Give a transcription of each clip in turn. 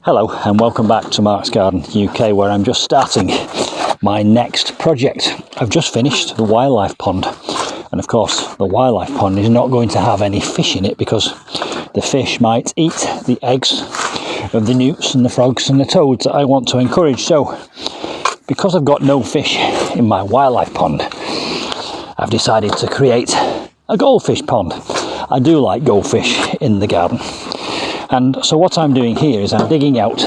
Hello and welcome back to Mark's Garden UK, where I'm just starting my next project. I've just finished the wildlife pond, and of course the wildlife pond is not going to have any fish in it because the fish might eat the eggs of the newts and the frogs and the toads that I want to encourage. So because I've got no fish in my wildlife pond, I've decided to create a goldfish pond. I do like goldfish in the garden. And so what I'm doing here is I'm digging out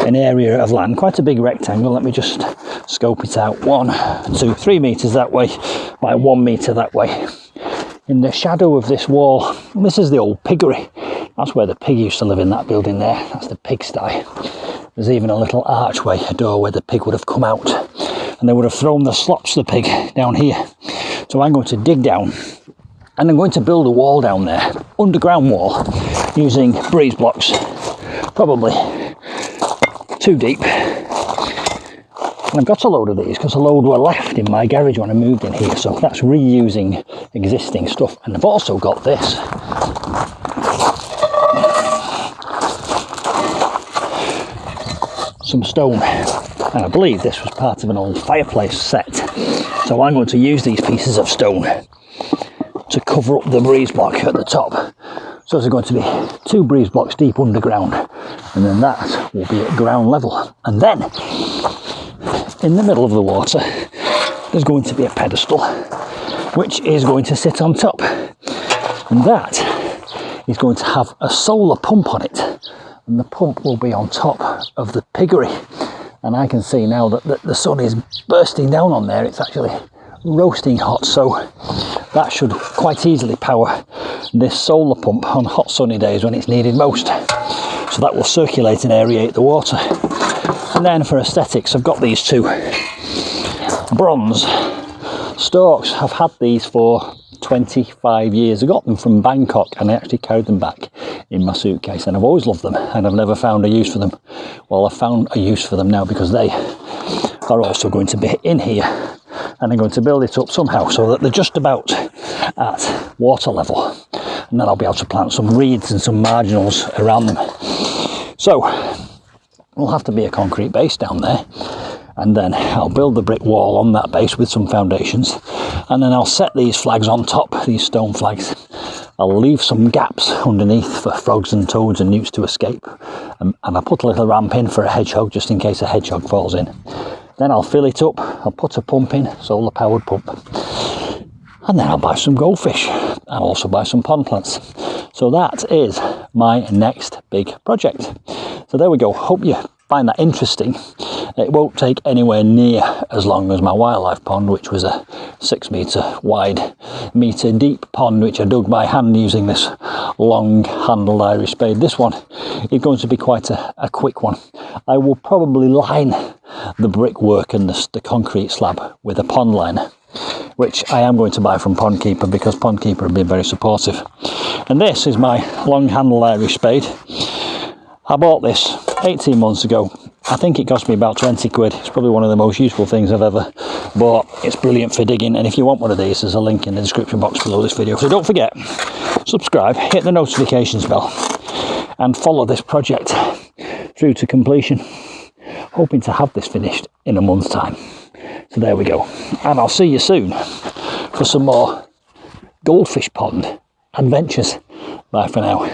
an area of land, quite a big rectangle. Let me just scope it out. 1, 2, 3 metres that way by 1 metre that way. In the shadow of this wall, this is the old piggery. That's where the pig used to live, in that building there. That's the pigsty. There's even a little archway, a door where the pig would have come out, and they would have thrown the slops, the pig, down here. So I'm going to dig down and I'm going to build a wall down there, underground wall, using breeze blocks, probably 2 deep. And I've got a load of these because a load were left in my garage when I moved in here, so that's reusing existing stuff. And I've also got this. Some stone, and I believe this was part of an old fireplace set. So I'm going to use these pieces of stone to cover up the breeze block at the top. So there's going to be 2 breeze blocks deep underground, and then that will be at ground level. And then in the middle of the water there's going to be a pedestal which is going to sit on top, and that is going to have a solar pump on it, and the pump will be on top of the piggery. And I can see now that the sun is bursting down on there. It's actually roasting hot, so that should quite easily power this solar pump on hot sunny days when it's needed most. So that will circulate and aerate the water. And then for aesthetics, I've got these 2 bronze storks. I've had these for 25 years. I got them from Bangkok and I actually carried them back in my suitcase, and I've always loved them and I've never found a use for them. Well, I've found a use for them now, because they are also going to be in here, and I'm going to build it up somehow so that they're just about at water level, and then I'll be able to plant some reeds and some marginals around them. So there'll have to be a concrete base down there, and then I'll build the brick wall on that base with some foundations, and then I'll set these flags on top, these stone flags. I'll leave some gaps underneath for frogs and toads and newts to escape, and I'll put a little ramp in for a hedgehog, just in case a hedgehog falls in. Then I'll fill it up, I'll put a pump in, solar powered pump, and then I'll buy some goldfish. I'll also buy some pond plants. So that is my next big project. So there we go. Hope you find that interesting. It won't take anywhere near as long as my wildlife pond, which was a 6 metre wide, metre deep pond, which I dug by hand using this long handled Irish spade. This one is going to be quite a quick one. I will probably line the brickwork and the concrete slab with a pond liner, which I am going to buy from Pond Keeper, because Pond Keeper have been very supportive. And this is my long handled Irish spade. I bought this 18 months ago. I think it cost me about 20 quid. It's probably one of the most useful things I've ever bought. It's brilliant for digging, and if you want one of these, there's a link in the description box below this video. So don't forget, subscribe, hit the notifications bell, and follow this project through to completion. Hoping to have this finished in a month's time. So there we go, and I'll see you soon for some more goldfish pond adventures. Bye for now.